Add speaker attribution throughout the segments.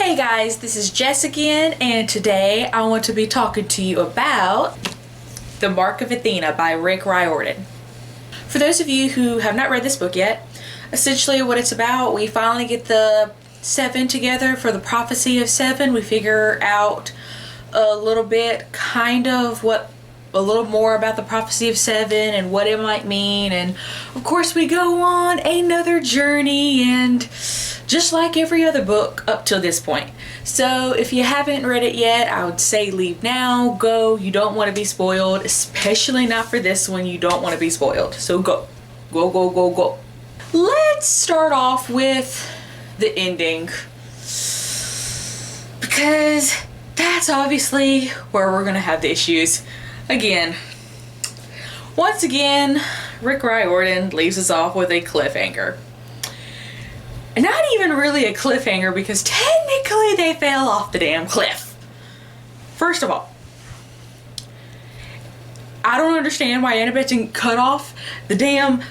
Speaker 1: Hey guys, this is Jess again, and today I want to be talking to you about The Mark of Athena by Rick Riordan. For those of you who have not read this book yet, essentially what it's about, we finally get the seven together for the prophecy of seven. We figure out a little bit, a little more about the prophecy of seven and what it might mean, and of course we go on another journey, and just like every other book up till this point. So if you haven't read it yet, I would say leave now, go. You don't want to be spoiled, especially not for this one. You don't want to be spoiled, so go. Go. Let's start off with the ending, because that's obviously where we're gonna have the issues. Once again, Rick Riordan leaves us off with a cliffhanger. And not even really a cliffhanger, because technically they fell off the damn cliff. First of all, I don't understand why Annabeth didn't cut off the damn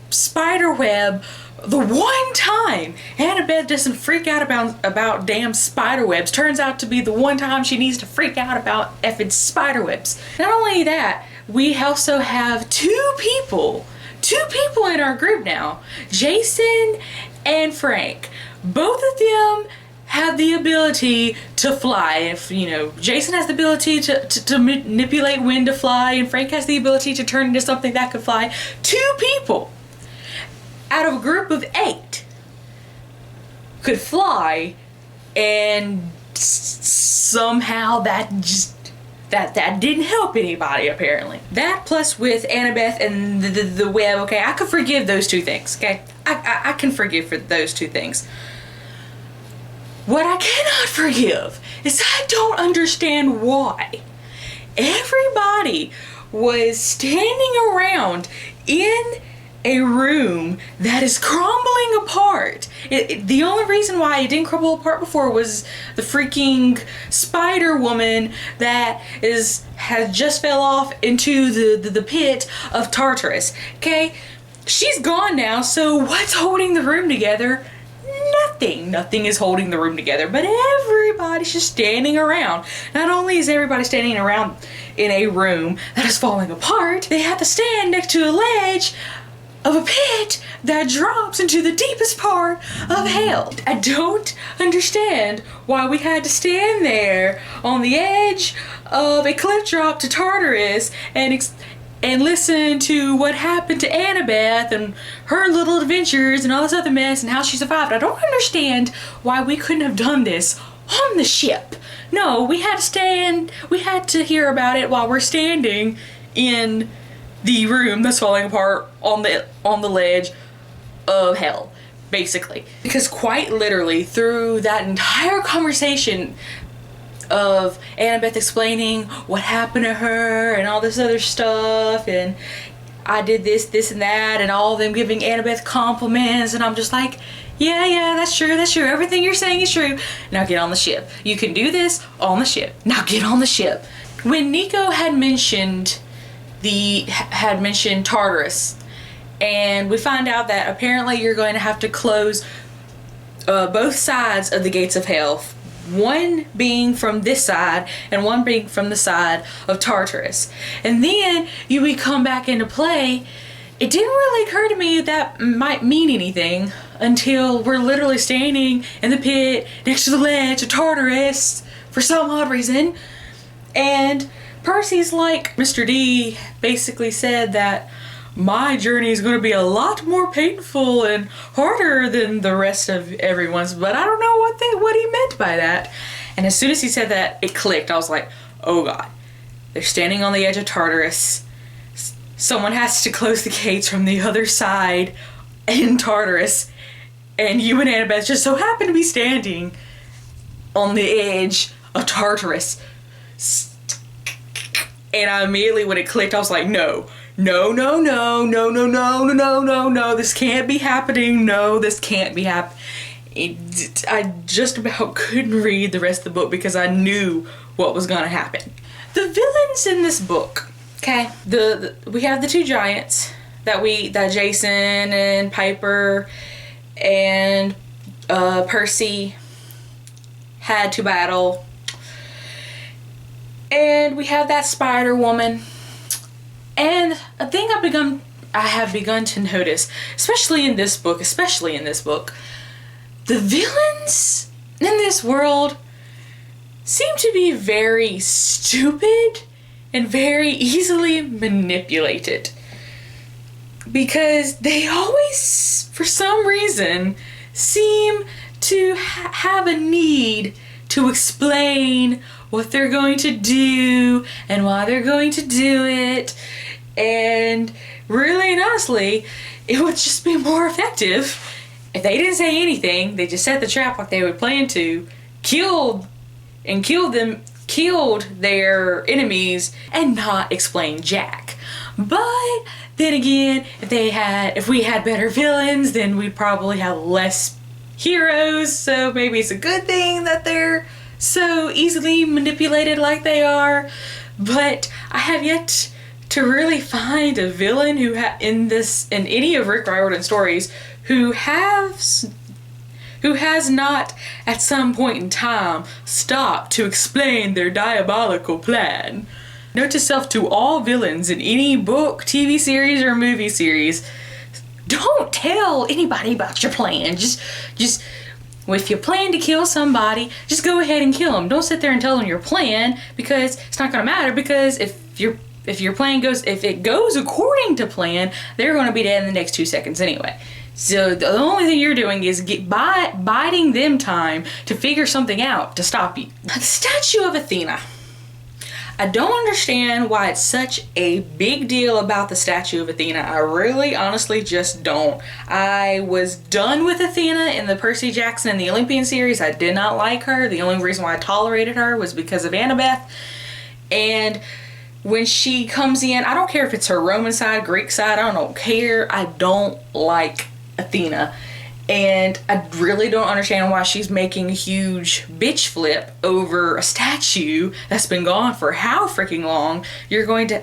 Speaker 1: spider web the one time Annabeth doesn't freak out about damn spider webs. Turns out to be the one time she needs to freak out about effing spider webs. Not only that, we also have two people in our group now, Jason and Frank. Both of them have the ability to fly. If Jason has the ability to manipulate wind to fly, and Frank has the ability to turn into something that could fly. Two people out of a group of 8 could fly, and somehow that didn't help anybody, apparently. That plus with Annabeth and the web, okay, I could forgive those two things, okay? I can forgive for those two things. What I cannot forgive is I don't understand why everybody was standing around in a room that is crumbling apart. The only reason why it didn't crumble apart before was the freaking spider woman that has just fell off into the pit of Tartarus. Okay, she's gone now, so what's holding the room together? Nothing is holding the room together, but everybody's just standing around. Not only is everybody standing around in a room that is falling apart, they have to stand next to a ledge of a pit that drops into the deepest part of hell. I don't understand why we had to stand there on the edge of a cliff drop to Tartarus and listen to what happened to Annabeth and her little adventures and all this other mess and how she survived. I don't understand why we couldn't have done this on the ship. No, we had to hear about it while we're standing in the room that's falling apart on the ledge of hell, basically. Because quite literally, through that entire conversation of Annabeth explaining what happened to her and all this other stuff, and I did this and that, and all of them giving Annabeth compliments, and I'm just like, yeah, that's true, everything you're saying is true. Now get on the ship. You can do this on the ship. Now get on the ship. When Nico had mentioned Tartarus, and we find out that apparently you're going to have to close both sides of the gates of hell, one being from this side and one being from the side of Tartarus, and then we come back into play. It didn't really occur to me that might mean anything until we're literally standing in the pit next to the ledge of Tartarus for some odd reason, and Percy's like, Mr. D basically said that my journey is going to be a lot more painful and harder than the rest of everyone's, but I don't know what he meant by that. And as soon as he said that, it clicked. I was like, oh god, they're standing on the edge of Tartarus. Someone has to close the gates from the other side in Tartarus, and you and Annabeth just so happen to be standing on the edge of Tartarus. And I immediately, when it clicked, I was like, no, this can't be happening. No, this can't be happening. I just about couldn't read the rest of the book because I knew what was gonna happen. The villains in this book, okay, we have the two giants that Jason and Piper and Percy had to battle. And we have that Spider Woman. And a thing I have begun to notice, especially in this book, the villains in this world seem to be very stupid and very easily manipulated. Because they always, for some reason, seem to have a need to explain what they're going to do and why they're going to do it. And really and honestly, it would just be more effective if they didn't say anything. They just set the trap like they would plan to, killed their enemies, and not explain jack. But then again, if we had better villains, then we'd probably have less heroes. So maybe it's a good thing that they're so easily manipulated like they are. But I have yet to really find a villain who in any of Rick Riordan's stories who has not at some point in time stopped to explain their diabolical plan. Note to self, to all villains in any book, TV series, or movie series, don't tell anybody about your plan. Just if you plan to kill somebody, just go ahead and kill them. Don't sit there and tell them your plan, because it's not going to matter. Because if it goes according to plan, they're going to be dead in the next 2 seconds anyway. So the only thing you're doing is biding them time to figure something out to stop you. The statue of Athena. I don't understand why it's such a big deal about the statue of Athena. I really honestly just don't. I was done with Athena in the Percy Jackson and the Olympian series. I did not like her. The only reason why I tolerated her was because of Annabeth. And when she comes in, I don't care if it's her Roman side, Greek side, I don't care. I don't like Athena. And I really don't understand why she's making a huge bitch flip over a statue that's been gone for how freaking long.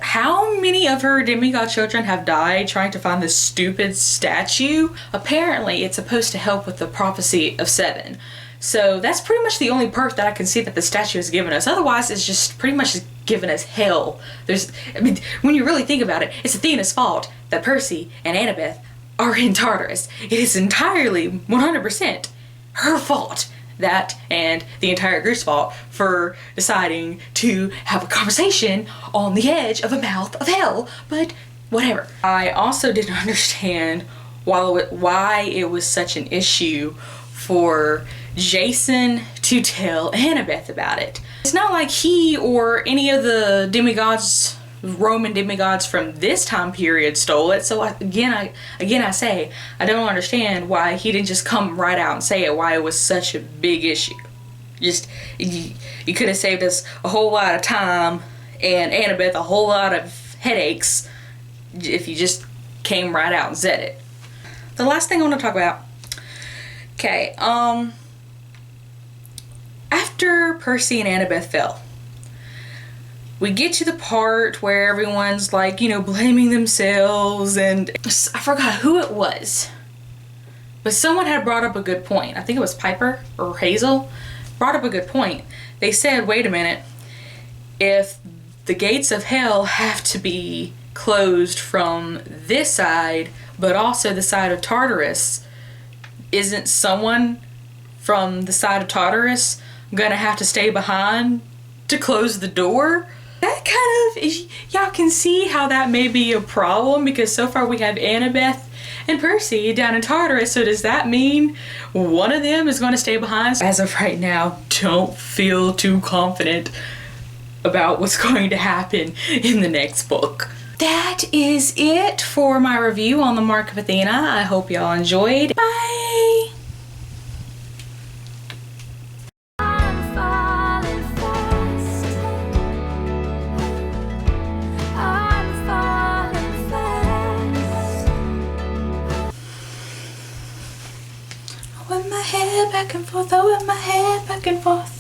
Speaker 1: How many of her demigod children have died trying to find this stupid statue? Apparently it's supposed to help with the prophecy of 7. So that's pretty much the only perk that I can see that the statue has given us. Otherwise, it's just pretty much given us hell. When you really think about it, it's Athena's fault that Percy and Annabeth are in Tartarus. It is entirely 100% her fault. That and the entire group's fault for deciding to have a conversation on the edge of the mouth of hell. But whatever. I also didn't understand why it was such an issue for Jason to tell Annabeth about it. It's not like he or any of the demigods, Roman demigods from this time period, stole it. So I say I don't understand why he didn't just come right out and say it, why it was such a big issue. You could have saved us a whole lot of time and Annabeth a whole lot of headaches if you just came right out and said it. The last thing I want to talk about. Okay, after Percy and Annabeth fell, we get to the part where everyone's like, blaming themselves, and I forgot who it was, but someone had brought up a good point. I think it was Piper or Hazel brought up a good point. They said, wait a minute, if the gates of hell have to be closed from this side, but also the side of Tartarus, isn't someone from the side of Tartarus gonna have to stay behind to close the door? That kind of, y'all can see how that may be a problem, because so far we have Annabeth and Percy down in Tartarus. So does that mean one of them is going to stay behind? As of right now, don't feel too confident about what's going to happen in the next book. That is it for my review on the Mark of Athena. I hope y'all enjoyed. Bye! With my head back and forth, oh, with my head back and forth.